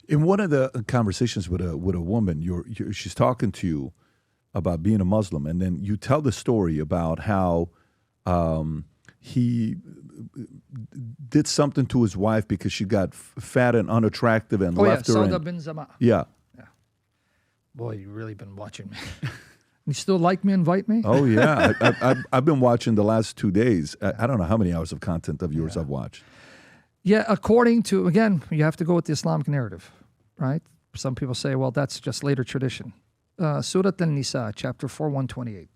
In one of the conversations with a woman, she's talking to you about being a Muslim, and then you tell the story about how he did something to his wife because she got fat and unattractive and left her. Sauda bin Zama. Yeah. Boy, you've really been watching me. You still like me, invite me? Oh, yeah. I've been watching the last 2 days. I don't know how many hours of content of yours I've watched. Yeah, according to, again, you have to go with the Islamic narrative, right? Some people say, well, that's just later tradition. Surah An-Nisa, chapter 4, 128.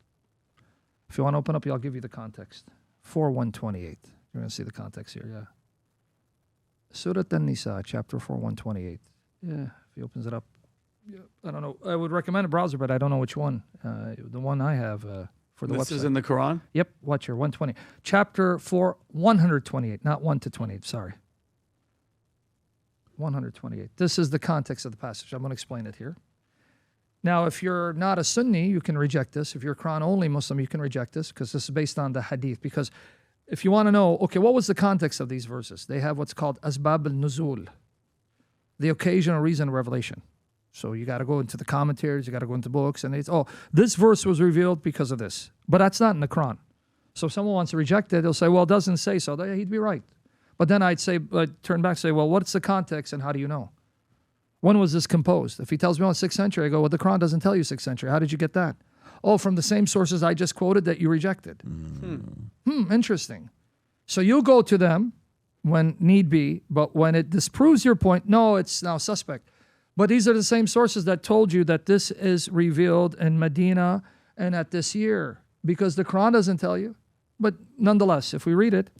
If you want to open up, I'll give you the context. 4, 128. You're going to see the context here, yeah. Surah An-Nisa, chapter 4, 128. Yeah, if he opens it up. Yeah, I don't know. I would recommend a browser, but I don't know which one. The one I have for the website. This is in the Quran? Yep, watch here, 120. Chapter 4, 128, not 1 to 28, sorry. 128. This is the context of the passage. I'm going to explain it here. Now, if you're not a Sunni, you can reject this. If you're a Quran-only Muslim, you can reject this because this is based on the hadith. Because if you want to know, okay, what was the context of these verses? They have what's called asbab al-nuzul, the occasion or reason of revelation. So you got to go into the commentaries, you got to go into books, and it's, this verse was revealed because of this. But that's not in the Quran. So if someone wants to reject it, they'll say, well, it doesn't say so. He'd be right. But then I'd turn back and say, well, what's the context and how do you know? When was this composed? If he tells me, 6th century, I go, well, the Quran doesn't tell you 6th century. How did you get that? Oh, from the same sources I just quoted that you rejected. Interesting. So you go to them when need be, but when it disproves your point, no, it's now suspect. But these are the same sources that told you that this is revealed in Medina and at this year, because the Quran doesn't tell you. But nonetheless, if we read it,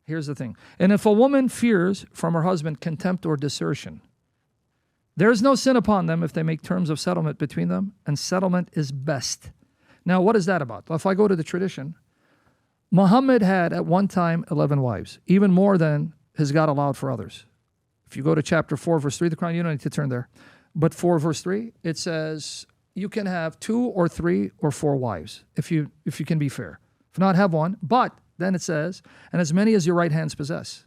here's the thing. And if a woman fears from her husband contempt or desertion, there is no sin upon them if they make terms of settlement between them, and settlement is best. Now, what is that about? Well, if I go to the tradition, Muhammad had at one time 11 wives, even more than his God allowed for others. If you go to chapter 4, verse 3 of the Quran, you don't need to turn there. But 4, verse 3, it says you can have 2 or 3 or 4 wives if you can be fair. If not, have one. But then it says, and as many as your right hands possess.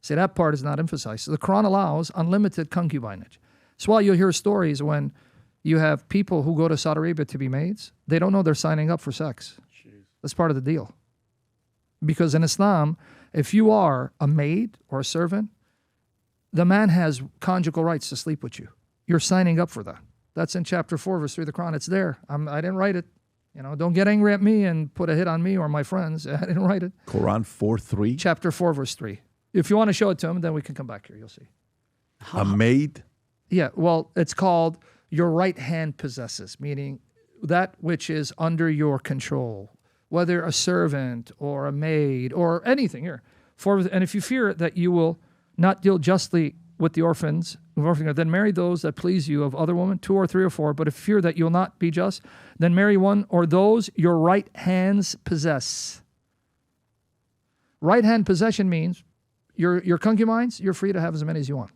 See, that part is not emphasized. So the Quran allows unlimited concubinage. That's why you'll hear stories when you have people who go to Saudi Arabia to be maids. They don't know they're signing up for sex. Jeez. That's part of the deal. Because in Islam, if you are a maid or a servant, the man has conjugal rights to sleep with you. You're signing up for that. That's in chapter 4, verse 3 of the Quran. It's there. I didn't write it. Don't get angry at me and put a hit on me or my friends. I didn't write it. Quran 4:3? Chapter 4, verse 3. If you want to show it to him, then we can come back here. You'll see. A maid? Yeah, well, it's called your right hand possesses, meaning that which is under your control, whether a servant or a maid or anything here. And if you fear that you will not deal justly with the orphans, then marry those that please you of other women, 2 or 3 or 4. But if you fear that you'll not be just, then marry one or those your right hands possess. Right hand possession means your concubines, you're free to have as many as you want.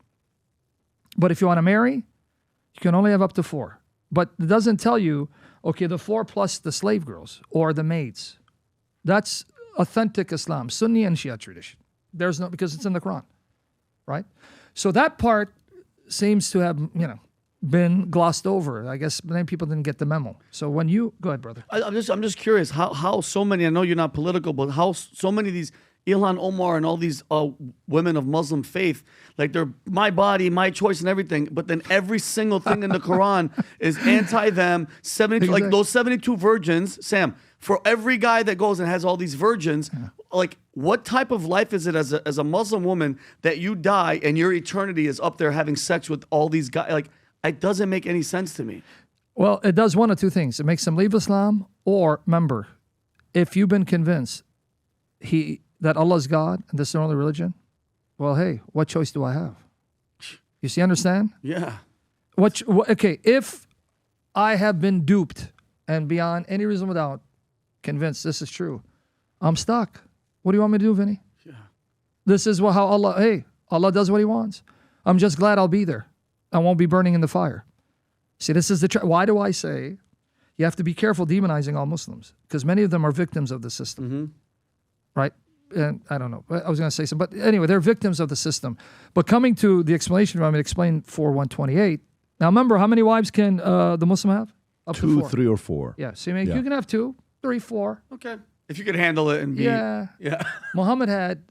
But if you want to marry, you can only have up to 4. But it doesn't tell you, okay, the 4 plus the slave girls or the maids. That's authentic Islam, Sunni and Shia tradition. There's no, because it's in the Quran. Right? So that part seems to have, been glossed over. I guess many people didn't get the memo. So when you, go ahead, brother. I'm just curious how so many, I know you're not political, but how so many of these Ilhan Omar and all these women of Muslim faith, like they're my body, my choice and everything, but then every single thing in the Quran is anti-them. 72, exactly. Like those 72 virgins, Sam, for every guy that goes and has all these virgins, like what type of life is it as a Muslim woman that you die and your eternity is up there having sex with all these guys? Like, it doesn't make any sense to me. Well, it does one of two things. It makes them leave Islam, or remember, if you've been convinced that Allah is God and this is the only religion, well, hey, what choice do I have? You see, understand? Yeah. Okay, if I have been duped and beyond any reasonable doubt convinced this is true, I'm stuck. What do you want me to do, Vinny? Yeah. This is how Allah does what he wants. I'm just glad I'll be there. I won't be burning in the fire. See, this is why do I say you have to be careful demonizing all Muslims? Because many of them are victims of the system, right? and I don't know. I was going to say something. But anyway, they're victims of the system. But coming to the explanation, I'm going to explain 4:128. Now, remember, how many wives can the Muslim have? Up to 2, 4. 3, or 4. Yeah. So you can have 2, 3, 4. Okay. If you could handle it and be. Yeah. Yeah. Muhammad had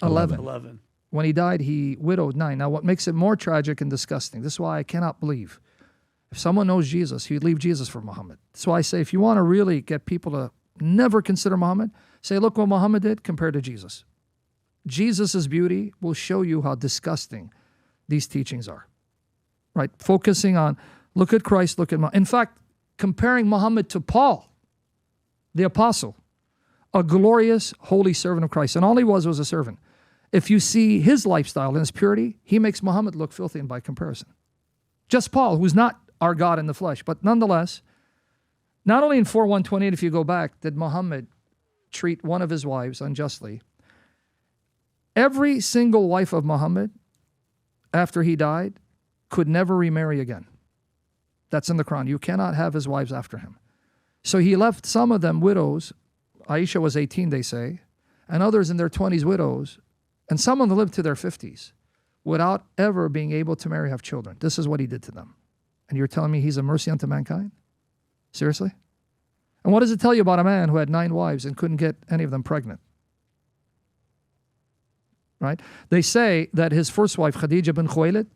11. 11. When he died, he widowed 9. Now, what makes it more tragic and disgusting, this is why I cannot believe, if someone knows Jesus, he'd leave Jesus for Muhammad. That's why I say, if you want to really get people to never consider Muhammad, say, look what Muhammad did compared to Jesus. Jesus' beauty will show you how disgusting these teachings are, right? Focusing on, look at Christ, look at Muhammad. In fact, comparing Muhammad to Paul, the apostle, a glorious, holy servant of Christ. And all he was a servant. If you see his lifestyle and his purity, he makes Muhammad look filthy and by comparison. Just Paul, who's not our God in the flesh. But nonetheless, not only in 4:128, if you go back, did Muhammad treat one of his wives unjustly. Every single wife of Muhammad, after he died, could never remarry again. That's in the Quran. You cannot have his wives after him. So he left some of them widows. Aisha was 18, they say, and others in their 20s widows, and some of them lived to their 50s without ever being able to marry, have children. This is what he did to them. And you're telling me he's a mercy unto mankind? Seriously? And what does it tell you about a man who had 9 wives and couldn't get any of them pregnant? Right? They say that his first wife, Khadija bin Khuwaylid,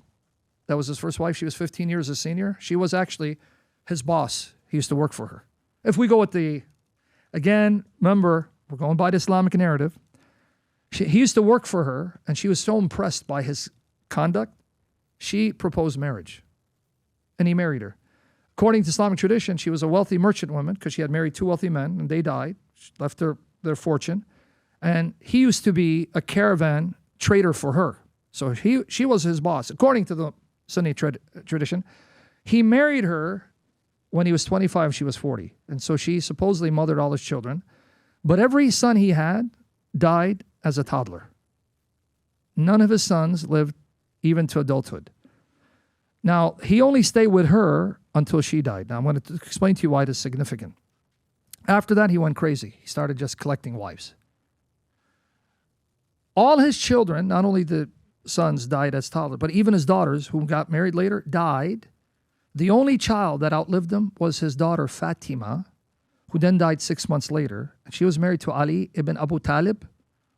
that was his first wife. She was 15 years his senior. She was actually his boss. He used to work for her. If we go with again, remember, we're going by the Islamic narrative. He used to work for her, and she was so impressed by his conduct, she proposed marriage. And he married her. According to Islamic tradition, she was a wealthy merchant woman because she had married 2 wealthy men, and they died, left their fortune. And he used to be a caravan trader for her. So she was his boss. According to the Sunni tradition, he married her when he was 25, she was 40. And so she supposedly mothered all his children. But every son he had died as a toddler. None of his sons lived even to adulthood. Now, he only stayed with her until she died. Now, I'm going to explain to you why this is significant. After that, he went crazy. He started just collecting wives. All his children, not only the sons, died as toddlers, but even his daughters, who got married later, died. The only child that outlived him was his daughter, Fatima, who then died 6 months later. And she was married to Ali ibn Abu Talib,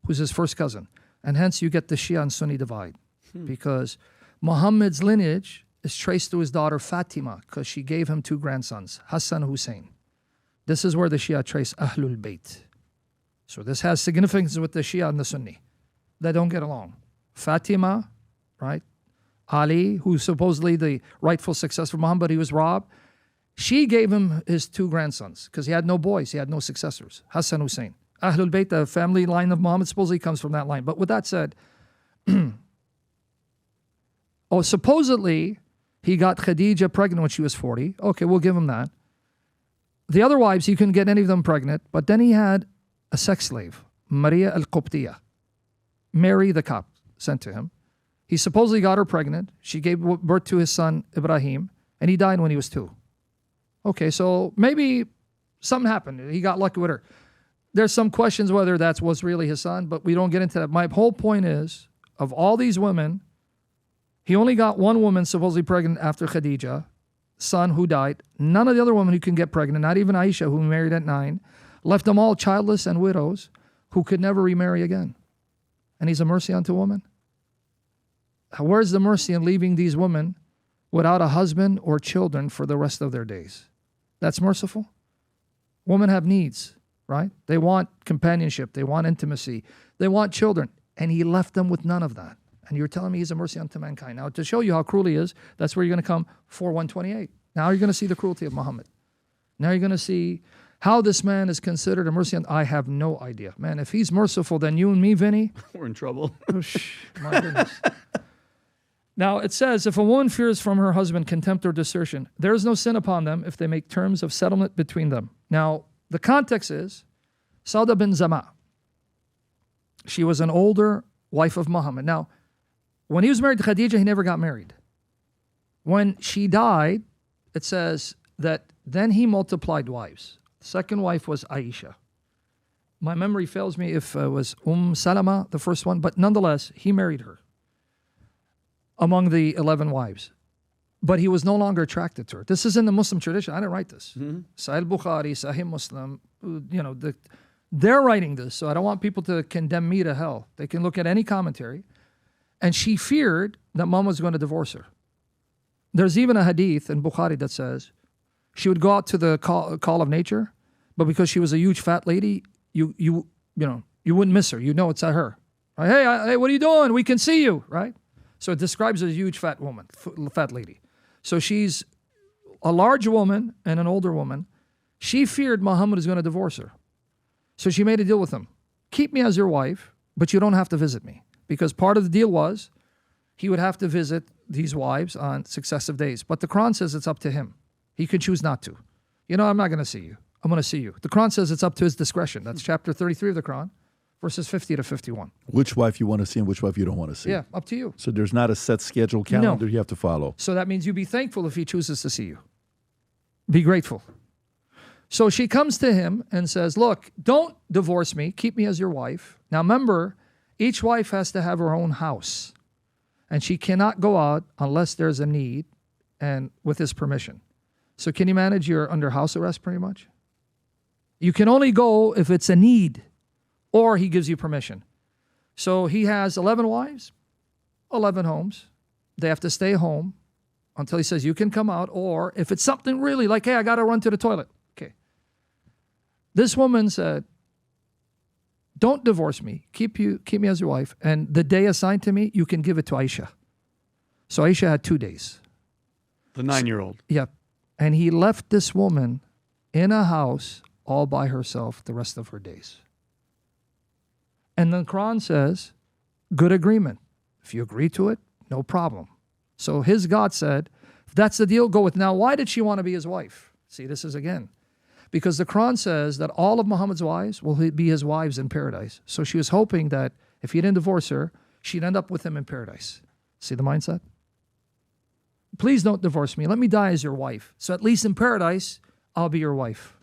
who's his first cousin. And hence you get the Shia and Sunni divide. Because Muhammad's lineage is traced to his daughter Fatima, because she gave him 2 grandsons, Hassan and Hussein. This is where the Shia trace Ahlul Bayt. So this has significance with the Shia and the Sunni. They don't get along. Fatima, right? Ali, who's supposedly the rightful successor of Muhammad, he was robbed. She gave him his 2 grandsons because he had no boys. He had no successors. Hassan and Hussein. Ahlul Bayt, the family line of Muhammad, supposedly comes from that line. But with that said, supposedly he got Khadija pregnant when she was 40. Okay, we'll give him that. The other wives, he couldn't get any of them pregnant. But then he had a sex slave, Maria al-Qubtiyah, Mary the Copt, sent to him. He supposedly got her pregnant. She gave birth to his son, Ibrahim, and he died when he was 2. Okay, so maybe something happened. He got lucky with her. There's some questions whether that was really his son, but we don't get into that. My whole point is, of all these women, he only got one woman supposedly pregnant after Khadija, son who died. None of the other women who can get pregnant, not even Aisha, who married at 9, left them all childless and widows who could never remarry again. And he's a mercy unto woman. Where's the mercy in leaving these women without a husband or children for the rest of their days? That's merciful. Women have needs, right? They want companionship. They want intimacy. They want children. And he left them with none of that. And you're telling me he's a mercy unto mankind. Now, to show you how cruel he is, that's where you're going to come 4:128. Now you're going to see the cruelty of Muhammad. Now you're going to see how this man is considered a mercy. I have no idea. Man, if he's merciful, then you and me, Vinny. We're in trouble. My goodness. Now, it says, if a woman fears from her husband contempt or desertion, there is no sin upon them if they make terms of settlement between them. Now, the context is Sauda bin Zama. She was an older wife of Muhammad. Now, when he was married to Khadija, he never got married. When she died, it says that then he multiplied wives. The second wife was Aisha. My memory fails me if it was Salama, the first one, but nonetheless, he married her among the 11 wives. But he was no longer attracted to her. This is in the Muslim tradition. I didn't write this. Sahih Bukhari, Sahih Muslim, they're writing this, so I don't want people to condemn me to hell. They can look at any commentary. And she feared that mom was going to divorce her. There's even a hadith in Bukhari that says she would go out to the call of nature, but because she was a huge fat lady, you wouldn't miss her. You know it's at her. Right? Hey, what are you doing? We can see you, right? So it describes a huge fat woman, fat lady. So she's a large woman and an older woman. She feared Muhammad was going to divorce her. So she made a deal with him. Keep me as your wife, but you don't have to visit me. Because part of the deal was he would have to visit these wives on successive days. But the Quran says it's up to him. He could choose not to. I'm not going to see you. I'm going to see you. The Quran says it's up to his discretion. That's chapter 33 of the Quran, verses 50 to 51. Which wife you want to see and which wife you don't want to see. Yeah, up to you. So there's not a set schedule calendar you have to follow. So that means you be thankful if he chooses to see you. Be grateful. So she comes to him and says, look, don't divorce me. Keep me as your wife. Now remember, each wife has to have her own house. And she cannot go out unless there's a need and with his permission. So can you manage? You're under house arrest pretty much. You can only go if it's a need or he gives you permission. So he has 11 wives, 11 homes. They have to stay home until he says you can come out, or if it's something really like, hey, I got to run to the toilet. Okay. This woman said, don't divorce me. Keep me as your wife. And the day assigned to me, you can give it to Aisha. So Aisha had 2 days. The 9-year-old. Yep. And he left this woman in a house all by herself the rest of her days. And the Quran says, good agreement. If you agree to it, no problem. So his God said, if that's the deal, go with it. Now, why did she want to be his wife? See, this is again. Because the Quran says that all of Muhammad's wives will be his wives in paradise. So she was hoping that if he didn't divorce her, she'd end up with him in paradise. See the mindset? Please don't divorce me. Let me die as your wife. So at least in paradise, I'll be your wife.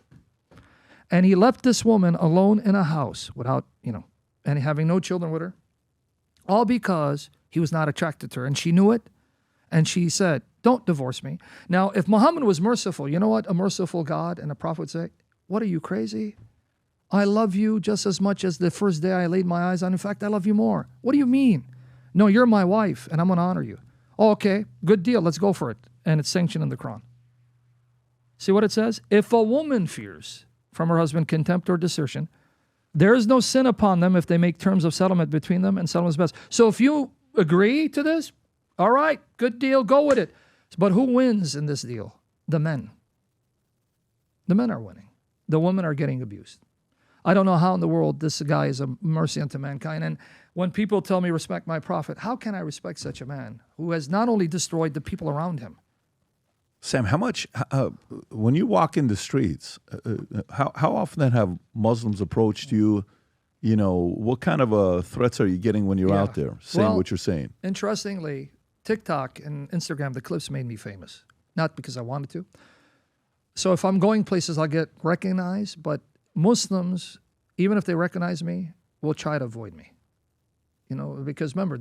And he left this woman alone in a house without, and having no children with her. All because he was not attracted to her. And she knew it. And she said, don't divorce me. Now, if Muhammad was merciful, you know what a merciful God and a prophet would say? What, are you crazy? I love you just as much as the first day I laid my eyes on. In fact, I love you more. What do you mean? No, you're my wife and I'm going to honor you. Oh, okay, good deal. Let's go for it. And it's sanctioned in the Quran. See what it says? If a woman fears from her husband contempt or desertion, there is no sin upon them if they make terms of settlement between them, and settlement is best. So if you agree to this, all right, good deal, go with it. But who wins in this deal? The men. The men are winning. The women are getting abused. I don't know how in the world this guy is a mercy unto mankind. And when people tell me respect my prophet, how can I respect such a man who has not only destroyed the people around him? Sam, how much, when you walk in the streets, how often then have Muslims approached you? What kind of threats are you getting when you're out there saying what you're saying? Interestingly, TikTok and Instagram, the clips made me famous. Not because I wanted to. So if I'm going places, I'll get recognized. But Muslims, even if they recognize me, will try to avoid me. Because remember,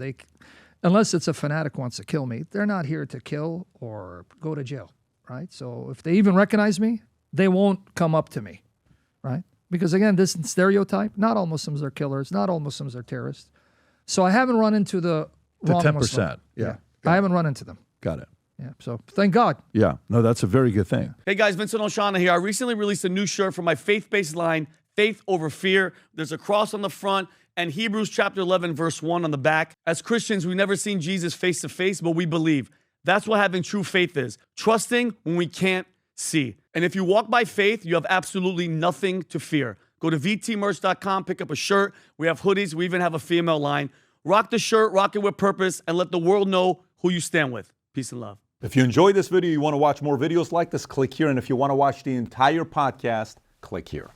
unless it's a fanatic who wants to kill me, they're not here to kill or go to jail, right? So if they even recognize me, they won't come up to me, right? Because again, this stereotype, not all Muslims are killers, not all Muslims are terrorists. So I haven't run into the wrong 10%. Muslim. Yeah. I haven't run into them. Got it. Yeah. So thank God. Yeah. No, that's a very good thing. Hey guys, Vincent Oshana here. I recently released a new shirt for my faith-based line, Faith Over Fear. There's a cross on the front and Hebrews chapter 11, verse 1 on the back. As Christians, we've never seen Jesus face to face, but we believe. That's what having true faith is. Trusting when we can't see. And if you walk by faith, you have absolutely nothing to fear. Go to vtmerch.com, pick up a shirt. We have hoodies. We even have a female line. Rock the shirt, rock it with purpose, and let the world know who you stand with. Peace and love. If you enjoyed this video, you want to watch more videos like this, click here. And if you want to watch the entire podcast, click here.